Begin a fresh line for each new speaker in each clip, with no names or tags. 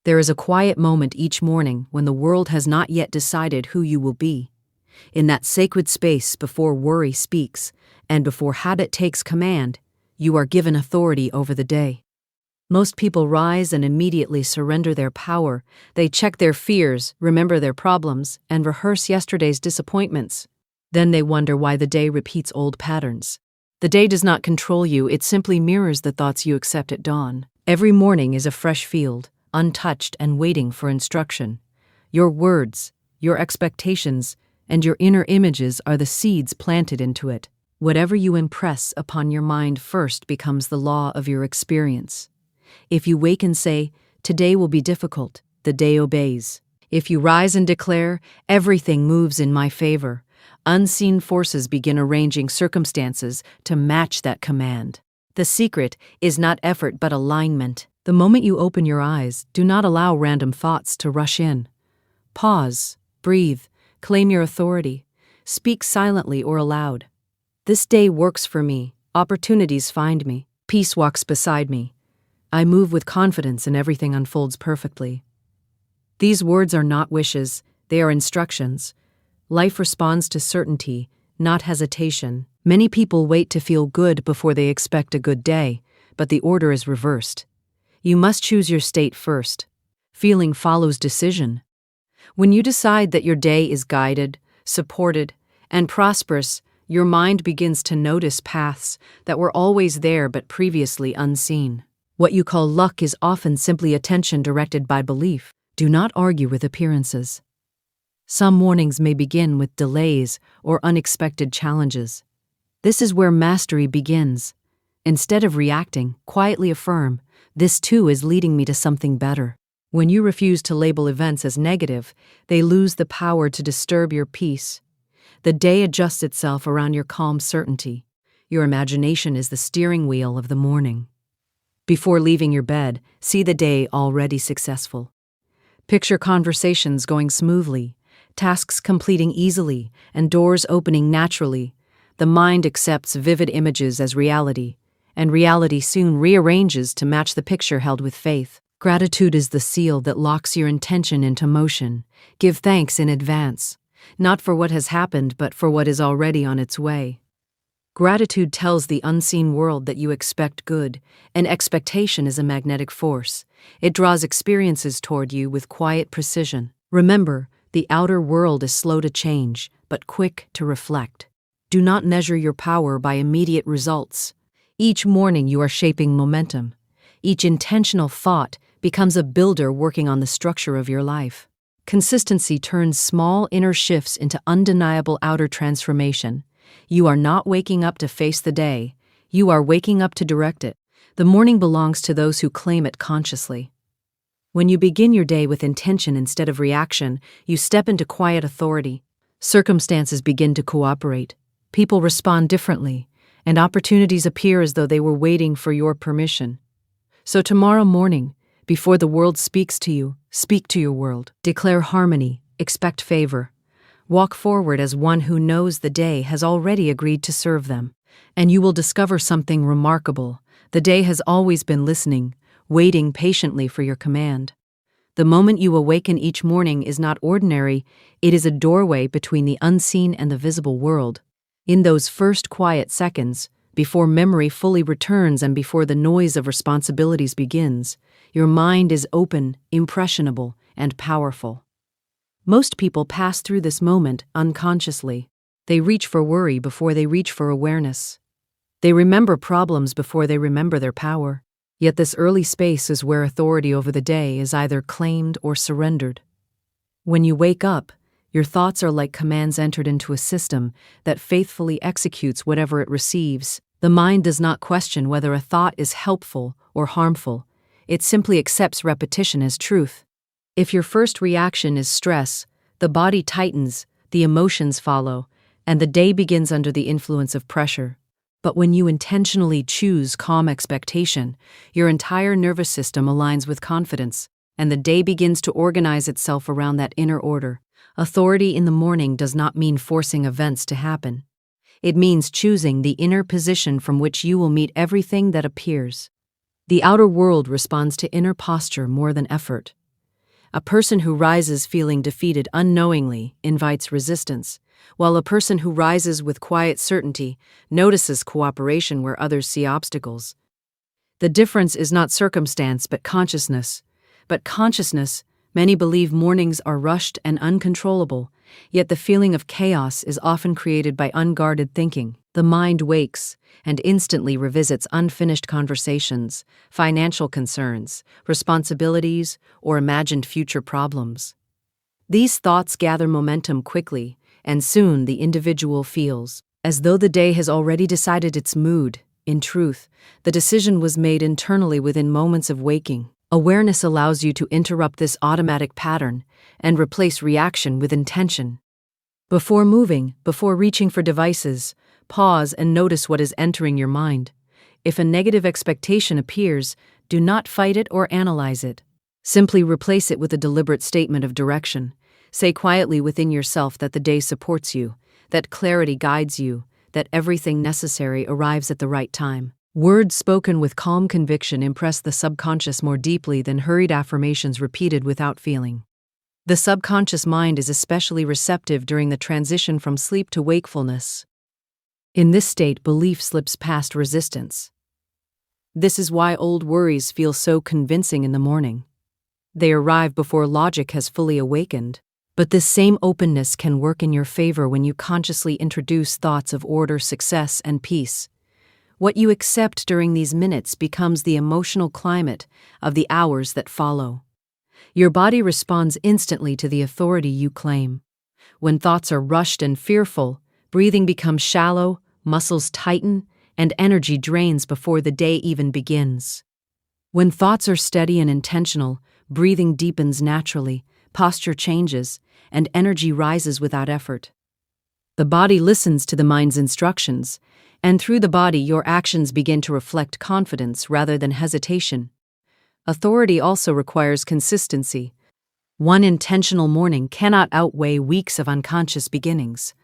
There is a quiet moment each morning when the world has not yet decided who you will be. In that sacred space before worry speaks, and before habit takes command, you are given authority over the day. Most people rise and immediately surrender their power. They check their fears, remember their problems, and rehearse yesterday's disappointments. Then they wonder why the day repeats old patterns. The day does not control you, it simply mirrors the thoughts you accept at dawn. Every morning is a fresh field, untouched and waiting for instruction. Your words, your expectations, and your inner images are the seeds planted into it. Whatever you impress upon your mind first becomes the law of your experience. If you wake and say, "Today will be difficult," the day obeys. If you rise and declare, "Everything moves in my favor," unseen forces begin arranging circumstances to match that command. The secret is not effort but alignment. The moment you open your eyes, do not allow random thoughts to rush in. Pause, breathe, claim your authority, speak silently or aloud. This day works for me, opportunities find me, peace walks beside me. I move with confidence and everything unfolds perfectly. These words are not wishes, they are instructions. Life responds to certainty, not hesitation. Many people wait to feel good before they expect a good day, but the order is reversed. You must choose your state first. Feeling follows decision. When you decide that your day is guided, supported, and prosperous, your mind begins to notice paths that were always there but previously unseen. What you call luck is often simply attention directed by belief. Do not argue with appearances. Some mornings may begin with delays or unexpected challenges. This is where mastery begins. Instead of reacting, quietly affirm, "This too is leading me to something better." When you refuse to label events as negative, they lose the power to disturb your peace. The day adjusts itself around your calm certainty. Your imagination is the steering wheel of the morning. Before leaving your bed, see the day already successful. Picture conversations going smoothly, tasks completing easily, and doors opening naturally. The mind accepts vivid images as reality, and reality soon rearranges to match the picture held with faith. Gratitude is the seal that locks your intention into motion. Give thanks in advance, not for what has happened, but for what is already on its way. Gratitude tells the unseen world that you expect good, and expectation is a magnetic force. It draws experiences toward you with quiet precision. Remember, the outer world is slow to change, but quick to reflect. Do not measure your power by immediate results. Each morning you are shaping momentum. Each intentional thought becomes a builder working on the structure of your life. Consistency turns small inner shifts into undeniable outer transformation. You are not waking up to face the day. You are waking up to direct it. The morning belongs to those who claim it consciously. When you begin your day with intention instead of reaction, you step into quiet authority. Circumstances begin to cooperate. People respond differently, and opportunities appear as though they were waiting for your permission. So tomorrow morning, before the world speaks to you, speak to your world. Declare harmony, expect favor. Walk forward as one who knows the day has already agreed to serve them. And you will discover something remarkable. The day has always been listening, waiting patiently for your command. The moment you awaken each morning is not ordinary, it is a doorway between the unseen and the visible world. In those first quiet seconds, before memory fully returns and before the noise of responsibilities begins, your mind is open, impressionable, and powerful. Most people pass through this moment unconsciously. They reach for worry before they reach for awareness. They remember problems before they remember their power. Yet this early space is where authority over the day is either claimed or surrendered. When you wake up, your thoughts are like commands entered into a system that faithfully executes whatever it receives. The mind does not question whether a thought is helpful or harmful. It simply accepts repetition as truth. If your first reaction is stress, the body tightens, the emotions follow, and the day begins under the influence of pressure. But when you intentionally choose calm expectation, your entire nervous system aligns with confidence, and the day begins to organize itself around that inner order. Authority in the morning does not mean forcing events to happen. It means choosing the inner position from which you will meet everything that appears. The outer world responds to inner posture more than effort. A person who rises feeling defeated unknowingly invites resistance, while a person who rises with quiet certainty notices cooperation where others see obstacles. The difference is not circumstance but consciousness. Many believe mornings are rushed and uncontrollable, yet the feeling of chaos is often created by unguarded thinking. The mind wakes and instantly revisits unfinished conversations, financial concerns, responsibilities, or imagined future problems. These thoughts gather momentum quickly, and soon the individual feels as though the day has already decided its mood. In truth, the decision was made internally within moments of waking. Awareness allows you to interrupt this automatic pattern and replace reaction with intention. Before reaching for devices, pause and notice what is entering your mind. If a negative expectation appears, do not fight it or analyze it. Simply replace it with a deliberate statement of direction. Say quietly within yourself that the day supports you, that clarity guides you, that everything necessary arrives at the right time. Words spoken with calm conviction impress the subconscious more deeply than hurried affirmations repeated without feeling. The subconscious mind is especially receptive during the transition from sleep to wakefulness. In this state, belief slips past resistance. This is why old worries feel so convincing in the morning. They arrive before logic has fully awakened. But this same openness can work in your favor when you consciously introduce thoughts of order, success, and peace. What you accept during these minutes becomes the emotional climate of the hours that follow. Your body responds instantly to the authority you claim. When thoughts are rushed and fearful, breathing becomes shallow, muscles tighten, and energy drains before the day even begins. When thoughts are steady and intentional, breathing deepens naturally, posture changes, and energy rises without effort. The body listens to the mind's instructions, and through the body your actions begin to reflect confidence rather than hesitation. Authority also requires consistency. One intentional morning cannot outweigh weeks of unconscious beginnings.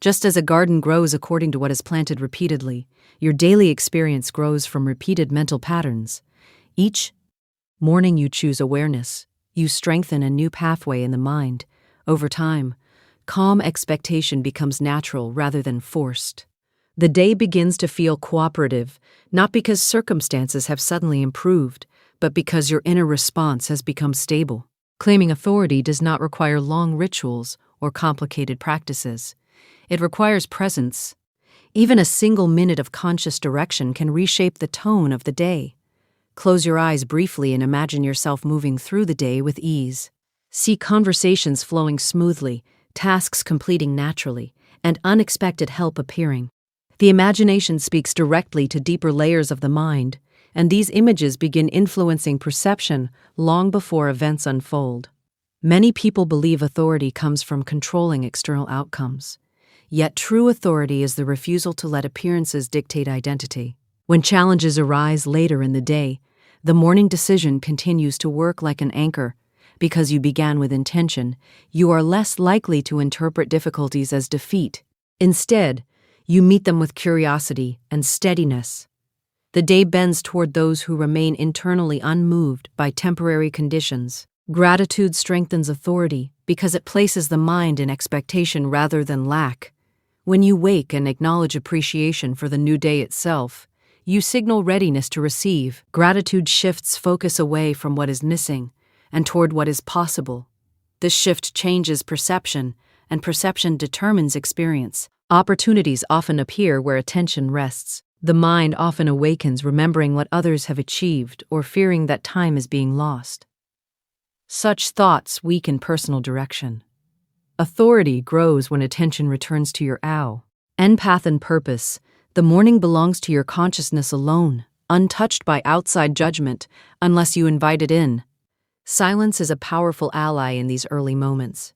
Just as a garden grows according to what is planted repeatedly, your daily experience grows from repeated mental patterns. Each morning you choose awareness. You strengthen a new pathway in the mind. Over time, calm expectation becomes natural rather than forced. The day begins to feel cooperative, not because circumstances have suddenly improved, but because your inner response has become stable. Claiming authority does not require long rituals or complicated practices. It requires presence. Even a single minute of conscious direction can reshape the tone of the day. Close your eyes briefly and imagine yourself moving through the day with ease. See conversations flowing smoothly, tasks completing naturally, and unexpected help appearing. The imagination speaks directly to deeper layers of the mind, and these images begin influencing perception long before events unfold. Many people believe authority comes from controlling external outcomes. Yet true authority is the refusal to let appearances dictate identity. When challenges arise later in the day, the morning decision continues to work like an anchor. Because you began with intention, you are less likely to interpret difficulties as defeat. Instead, you meet them with curiosity and steadiness. The day bends toward those who remain internally unmoved by temporary conditions. Gratitude strengthens authority because it places the mind in expectation rather than lack. When you wake and acknowledge appreciation for the new day itself, you signal readiness to receive. Gratitude shifts focus away from what is missing and toward what is possible. This shift changes perception, and perception determines experience. Opportunities often appear where attention rests. The mind often awakens remembering what others have achieved or fearing that time is being lost. Such thoughts weaken personal direction. Authority grows when attention returns to your path and purpose. The morning belongs to your consciousness alone, untouched by outside judgment, unless you invite it in. Silence is a powerful ally in these early moments.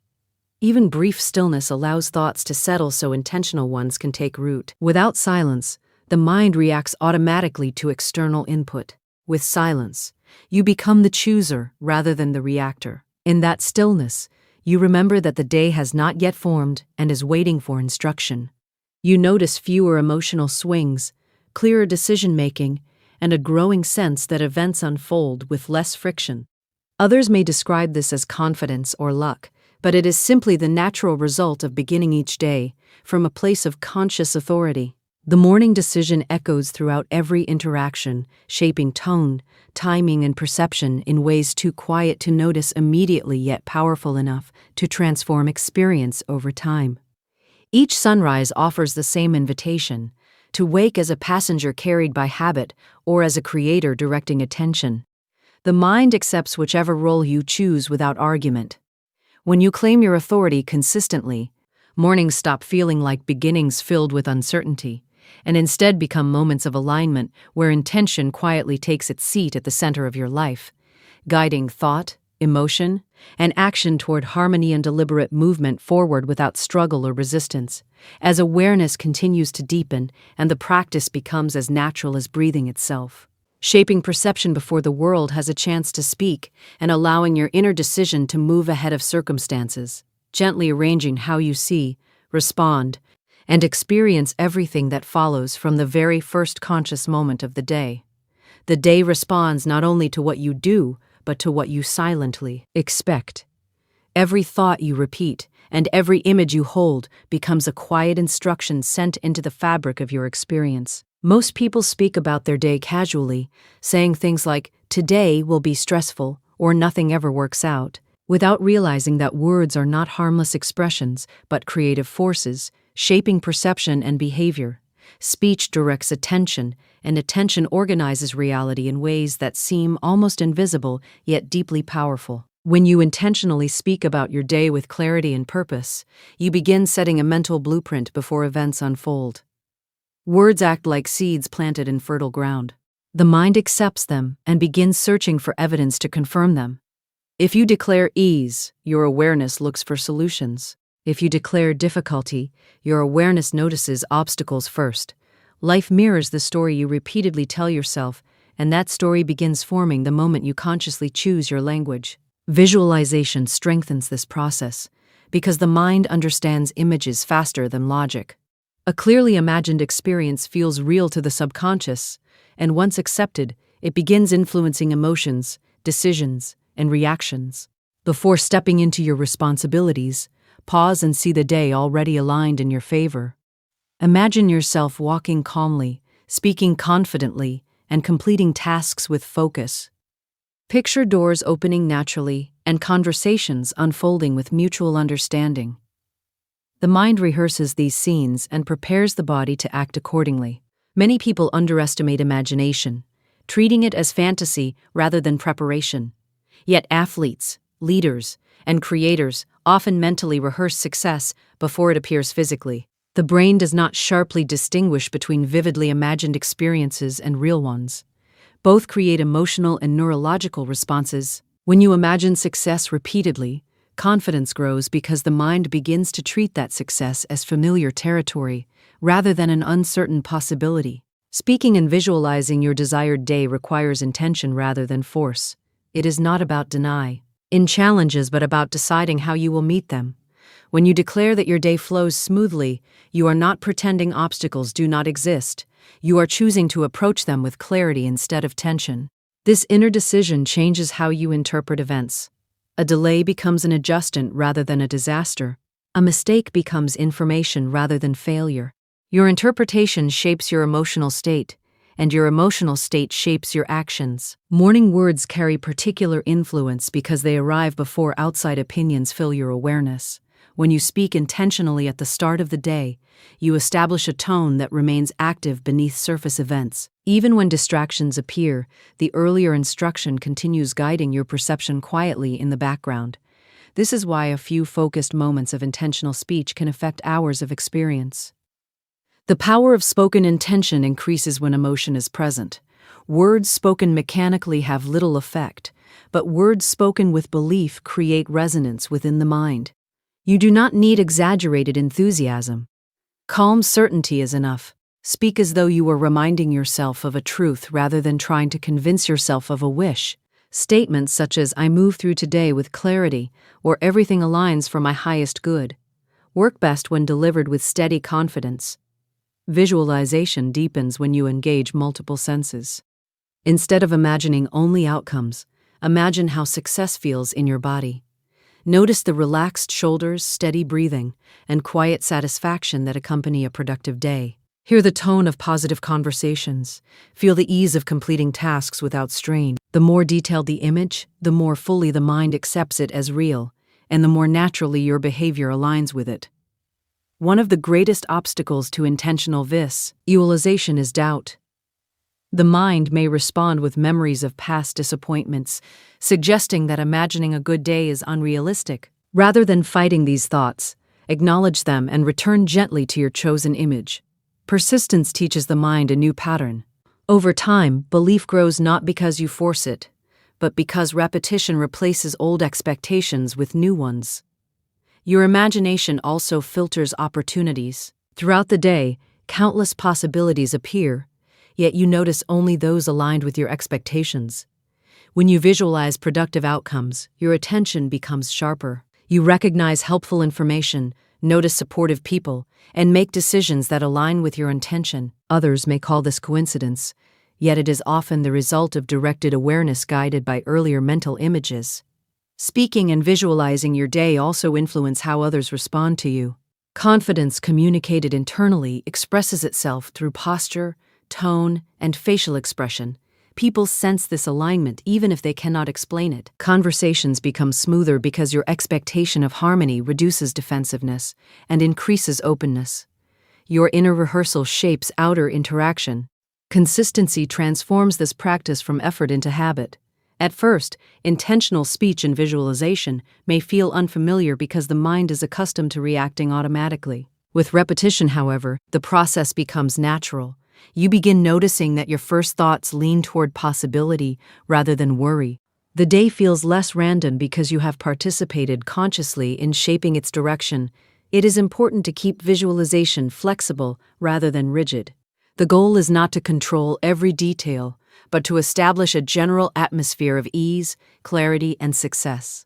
Even brief stillness allows thoughts to settle so intentional ones can take root. Without silence, the mind reacts automatically to external input. With silence, you become the chooser rather than the reactor. In that stillness, you remember that the day has not yet formed and is waiting for instruction. You notice fewer emotional swings, clearer decision-making, and a growing sense that events unfold with less friction. Others may describe this as confidence or luck, but it is simply the natural result of beginning each day from a place of conscious authority. The morning decision echoes throughout every interaction, shaping tone, timing, and perception in ways too quiet to notice immediately yet powerful enough to transform experience over time. Each sunrise offers the same invitation: to wake as a passenger carried by habit or as a creator directing attention. The mind accepts whichever role you choose without argument. When you claim your authority consistently, mornings stop feeling like beginnings filled with uncertainty, and instead become moments of alignment where intention quietly takes its seat at the center of your life, guiding thought, emotion, and action toward harmony and deliberate movement forward without struggle or resistance. As awareness continues to deepen and the practice becomes as natural as breathing itself, shaping perception before the world has a chance to speak and allowing your inner decision to move ahead of circumstances, gently arranging how you see, respond, and experience everything that follows from the very first conscious moment of the day. The day responds not only to what you do, but to what you silently expect. Every thought you repeat and every image you hold becomes a quiet instruction sent into the fabric of your experience. Most people speak about their day casually, saying things like, "Today will be stressful," or "nothing ever works out," without realizing that words are not harmless expressions, but creative forces, shaping perception and behavior. Speech directs attention, and attention organizes reality in ways that seem almost invisible, yet deeply powerful. When you intentionally speak about your day with clarity and purpose, you begin setting a mental blueprint before events unfold. Words act like seeds planted in fertile ground. The mind accepts them and begins searching for evidence to confirm them. If you declare ease, your awareness looks for solutions. If you declare difficulty, your awareness notices obstacles first. Life mirrors the story you repeatedly tell yourself, and that story begins forming the moment you consciously choose your language. Visualization strengthens this process, because the mind understands images faster than logic. A clearly imagined experience feels real to the subconscious, and once accepted, it begins influencing emotions, decisions, and reactions. Before stepping into your responsibilities, pause and see the day already aligned in your favor. Imagine yourself walking calmly, speaking confidently, and completing tasks with focus. Picture doors opening naturally and conversations unfolding with mutual understanding. The mind rehearses these scenes and prepares the body to act accordingly. Many people underestimate imagination, treating it as fantasy rather than preparation. Yet athletes, leaders, and creators often mentally rehearse success before it appears physically. The brain does not sharply distinguish between vividly imagined experiences and real ones. Both create emotional and neurological responses. When you imagine success repeatedly, confidence grows because the mind begins to treat that success as familiar territory rather than an uncertain possibility. Speaking and visualizing your desired day requires intention rather than force. It is not about in challenges, but about deciding how you will meet them. When you declare that your day flows smoothly, you are not pretending obstacles do not exist. You are choosing to approach them with clarity instead of tension. This inner decision changes how you interpret events. A delay becomes an adjustment rather than a disaster. A mistake becomes information rather than failure. Your interpretation shapes your emotional state, and your emotional state shapes your actions. Morning words carry particular influence because they arrive before outside opinions fill your awareness. When you speak intentionally at the start of the day, you establish a tone that remains active beneath surface events. Even when distractions appear, the earlier instruction continues guiding your perception quietly in the background. This is why a few focused moments of intentional speech can affect hours of experience. The power of spoken intention increases when emotion is present. Words spoken mechanically have little effect, but words spoken with belief create resonance within the mind. You do not need exaggerated enthusiasm. Calm certainty is enough. Speak as though you were reminding yourself of a truth rather than trying to convince yourself of a wish. Statements such as "I move through today with clarity" or "everything aligns for my highest good" work best when delivered with steady confidence. Visualization deepens when you engage multiple senses. Instead of imagining only outcomes, Imagine how success feels in your body. Notice the relaxed shoulders, steady breathing, and quiet satisfaction that accompany a productive day. Hear the tone of positive conversations. Feel the ease of completing tasks without strain. The more detailed the image, the more fully the mind accepts it as real, and the more naturally your behavior aligns with it. One of the greatest obstacles to intentional visualization is doubt. The mind may respond with memories of past disappointments, suggesting that imagining a good day is unrealistic. Rather than fighting these thoughts, acknowledge them and return gently to your chosen image. Persistence teaches the mind a new pattern. Over time, belief grows not because you force it, but because repetition replaces old expectations with new ones. Your imagination also filters opportunities. Throughout the day, countless possibilities appear, yet you notice only those aligned with your expectations. When you visualize productive outcomes, your attention becomes sharper. You recognize helpful information, notice supportive people, and make decisions that align with your intention. Others may call this coincidence, yet it is often the result of directed awareness guided by earlier mental images. Speaking and visualizing your day also influence how others respond to you. Confidence communicated internally expresses itself through posture, tone, and facial expression. People sense this alignment even if they cannot explain it. Conversations become smoother because your expectation of harmony reduces defensiveness and increases openness. Your inner rehearsal shapes outer interaction. Consistency transforms this practice from effort into habit. At first, intentional speech and visualization may feel unfamiliar because the mind is accustomed to reacting automatically. With repetition, however, the process becomes natural. You begin noticing that your first thoughts lean toward possibility rather than worry. The day feels less random because you have participated consciously in shaping its direction. It is important to keep visualization flexible rather than rigid. The goal is not to control every detail, but to establish a general atmosphere of ease, clarity, and success.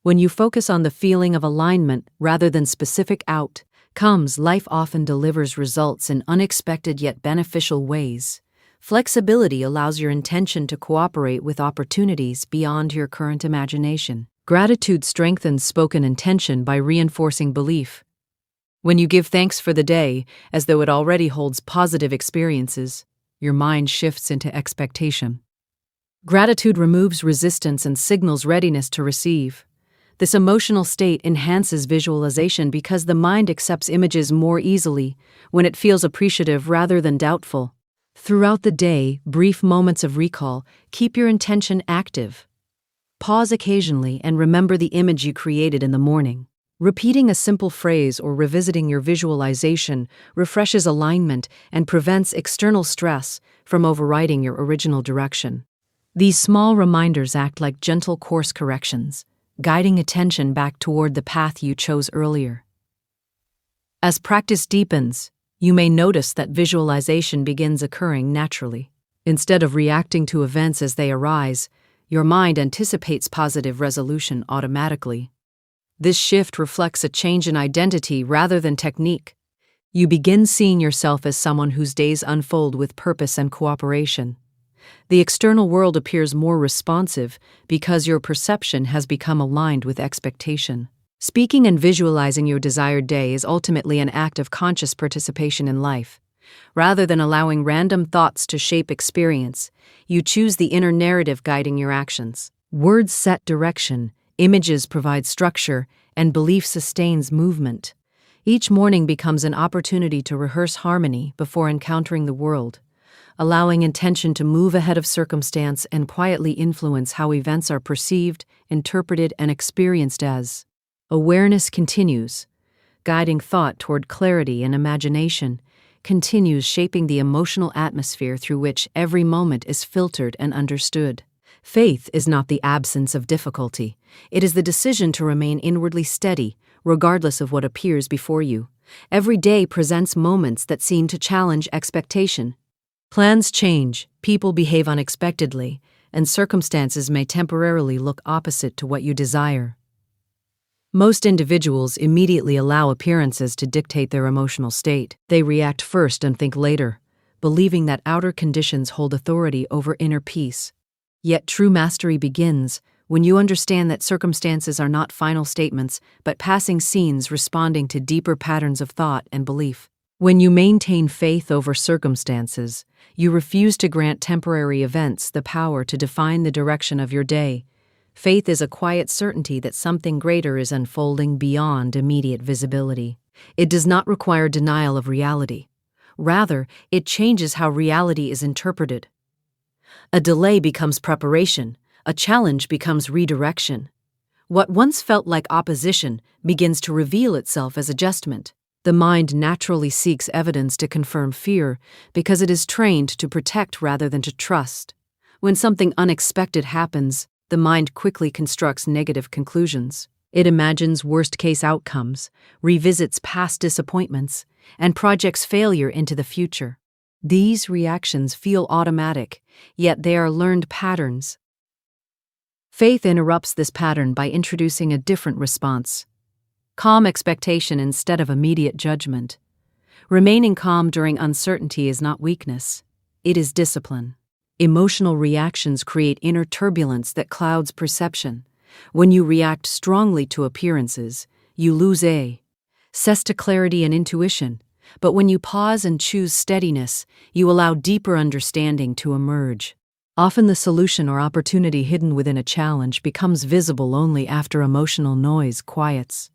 When you focus on the feeling of alignment rather than specific outcomes, life often delivers results in unexpected yet beneficial ways. Flexibility allows your intention to cooperate with opportunities beyond your current imagination. Gratitude strengthens spoken intention by reinforcing belief. When you give thanks for the day, as though it already holds positive experiences, your mind shifts into expectation. Gratitude removes resistance and signals readiness to receive. This emotional state enhances visualization because the mind accepts images more easily when it feels appreciative rather than doubtful. Throughout the day, brief moments of recall keep your intention active. Pause occasionally and remember the image you created in the morning. Repeating a simple phrase or revisiting your visualization refreshes alignment and prevents external stress from overriding your original direction. These small reminders act like gentle course corrections, guiding attention back toward the path you chose earlier. As practice deepens, you may notice that visualization begins occurring naturally. Instead of reacting to events as they arise, your mind anticipates positive resolution automatically. This shift reflects a change in identity rather than technique. You begin seeing yourself as someone whose days unfold with purpose and cooperation. The external world appears more responsive because your perception has become aligned with expectation. Speaking and visualizing your desired day is ultimately an act of conscious participation in life. Rather than allowing random thoughts to shape experience, you choose the inner narrative guiding your actions. Words set direction, images provide structure, and belief sustains movement. Each morning becomes an opportunity to rehearse harmony before encountering the world, allowing intention to move ahead of circumstance and quietly influence how events are perceived, interpreted, and experienced as. Awareness continues, guiding thought toward clarity and imagination, continues shaping the emotional atmosphere through which every moment is filtered and understood. Faith is not the absence of difficulty. It is the decision to remain inwardly steady, regardless of what appears before you. Every day presents moments that seem to challenge expectation. Plans change, people behave unexpectedly, and circumstances may temporarily look opposite to what you desire. Most individuals immediately allow appearances to dictate their emotional state. They react first and think later, believing that outer conditions hold authority over inner peace. Yet true mastery begins when you understand that circumstances are not final statements, but passing scenes responding to deeper patterns of thought and belief. When you maintain faith over circumstances, you refuse to grant temporary events the power to define the direction of your day. Faith is a quiet certainty that something greater is unfolding beyond immediate visibility. It does not require denial of reality. Rather, it changes how reality is interpreted. A delay becomes preparation. A challenge becomes redirection. What once felt like opposition begins to reveal itself as adjustment. The mind naturally seeks evidence to confirm fear because it is trained to protect rather than to trust. When something unexpected happens, the mind quickly constructs negative conclusions. It imagines worst-case outcomes, revisits past disappointments, and projects failure into the future. These reactions feel automatic, yet they are learned patterns. Faith interrupts this pattern by introducing a different response. Calm expectation instead of immediate judgment. Remaining calm during uncertainty is not weakness, it is discipline. Emotional reactions create inner turbulence that clouds perception. When you react strongly to appearances, you lose access to clarity and intuition. But when you pause and choose steadiness, you allow deeper understanding to emerge. Often the solution or opportunity hidden within a challenge becomes visible only after emotional noise quiets.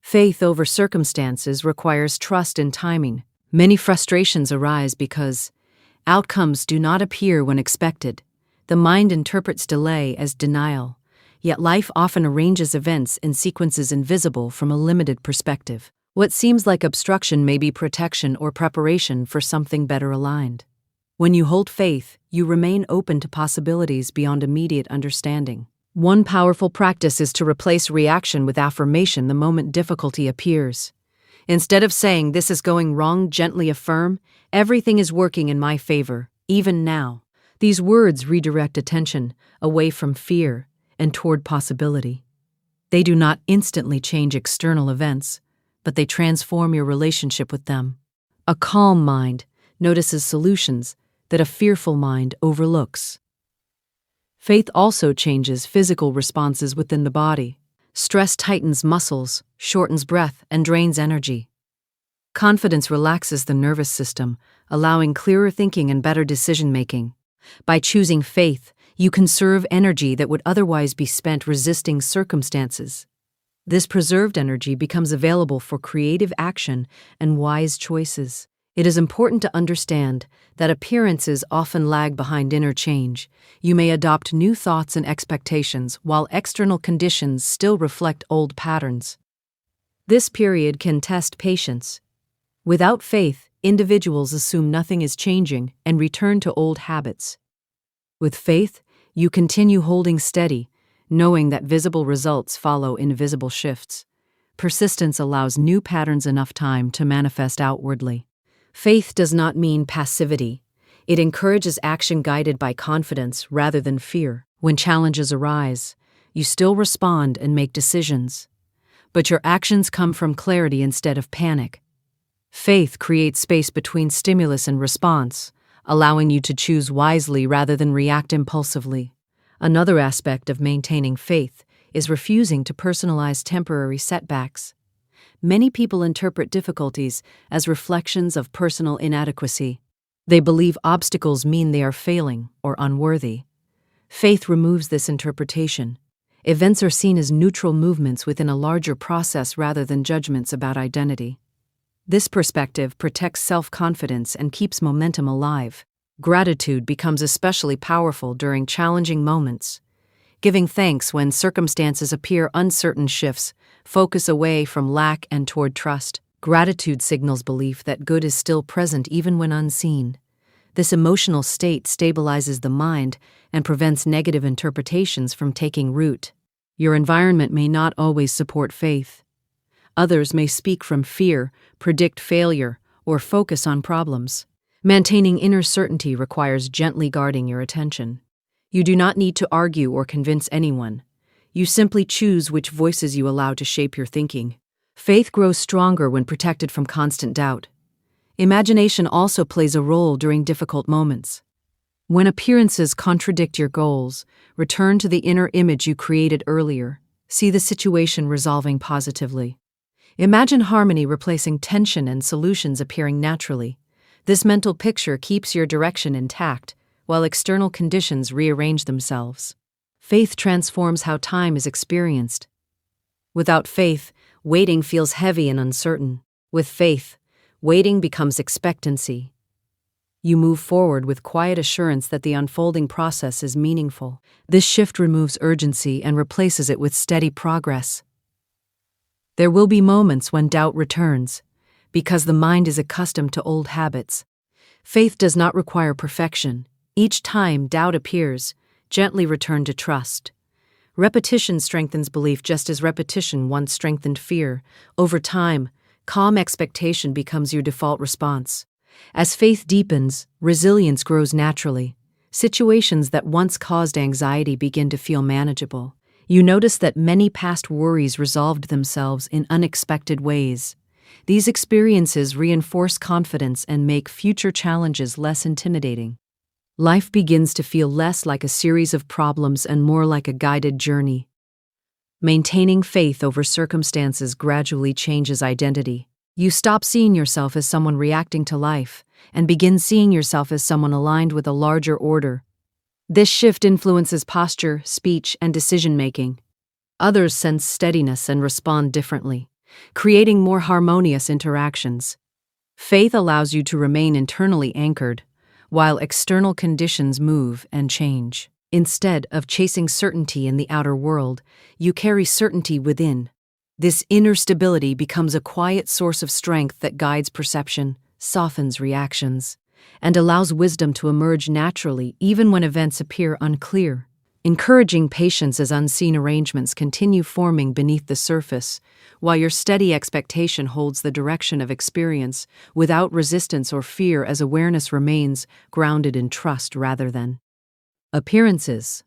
Faith over circumstances requires trust in timing. Many frustrations arise because outcomes do not appear when expected. The mind interprets delay as denial, yet life often arranges events in sequences invisible from a limited perspective. What seems like obstruction may be protection or preparation for something better aligned. When you hold faith, you remain open to possibilities beyond immediate understanding. One powerful practice is to replace reaction with affirmation the moment difficulty appears. Instead of saying, "This is going wrong," gently affirm, "Everything is working in my favor, even now." These words redirect attention away from fear and toward possibility. They do not instantly change external events, but they transform your relationship with them. A calm mind notices solutions that a fearful mind overlooks. Faith also changes physical responses within the body. Stress tightens muscles, shortens breath, and drains energy. Confidence relaxes the nervous system, allowing clearer thinking and better decision-making. By choosing faith, you conserve energy that would otherwise be spent resisting circumstances. This preserved energy becomes available for creative action and wise choices. It is important to understand that appearances often lag behind inner change. You may adopt new thoughts and expectations while external conditions still reflect old patterns. This period can test patience. Without faith, individuals assume nothing is changing and return to old habits. With faith, you continue holding steady, knowing that visible results follow invisible shifts. Persistence allows new patterns enough time to manifest outwardly. Faith does not mean passivity. It encourages action guided by confidence rather than fear. When challenges arise, you still respond and make decisions. But your actions come from clarity instead of panic. Faith creates space between stimulus and response, allowing you to choose wisely rather than react impulsively. Another aspect of maintaining faith is refusing to personalize temporary setbacks. Many people interpret difficulties as reflections of personal inadequacy. They believe obstacles mean they are failing or unworthy. Faith removes this interpretation. Events are seen as neutral movements within a larger process rather than judgments about identity. This perspective protects self-confidence and keeps momentum alive. Gratitude becomes especially powerful during challenging moments. Giving thanks when circumstances appear uncertain shifts focus away from lack and toward trust. Gratitude signals belief that good is still present even when unseen. This emotional state stabilizes the mind and prevents negative interpretations from taking root. Your environment may not always support faith. Others may speak from fear, predict failure, or focus on problems. Maintaining inner certainty requires gently guarding your attention. You do not need to argue or convince anyone. You simply choose which voices you allow to shape your thinking. Faith grows stronger when protected from constant doubt. Imagination also plays a role during difficult moments. When appearances contradict your goals, return to the inner image you created earlier. See the situation resolving positively. Imagine harmony replacing tension and solutions appearing naturally. This mental picture keeps your direction intact, while external conditions rearrange themselves. Faith transforms how time is experienced. Without faith, waiting feels heavy and uncertain. With faith, waiting becomes expectancy. You move forward with quiet assurance that the unfolding process is meaningful. This shift removes urgency and replaces it with steady progress. There will be moments when doubt returns, because the mind is accustomed to old habits. Faith does not require perfection. Each time doubt appears, gently return to trust. Repetition strengthens belief just as repetition once strengthened fear. Over time, calm expectation becomes your default response. As faith deepens, resilience grows naturally. Situations that once caused anxiety begin to feel manageable. You notice that many past worries resolved themselves in unexpected ways. These experiences reinforce confidence and make future challenges less intimidating. Life begins to feel less like a series of problems and more like a guided journey. Maintaining faith over circumstances gradually changes identity. You stop seeing yourself as someone reacting to life and begin seeing yourself as someone aligned with a larger order. This shift influences posture, speech, and decision-making. Others sense steadiness and respond differently, creating more harmonious interactions. Faith allows you to remain internally anchored, while external conditions move and change. Instead of chasing certainty in the outer world, you carry certainty within. This inner stability becomes a quiet source of strength that guides perception, softens reactions, and allows wisdom to emerge naturally even when events appear unclear. Encouraging patience as unseen arrangements continue forming beneath the surface, while your steady expectation holds the direction of experience without resistance or fear as awareness remains grounded in trust rather than appearances.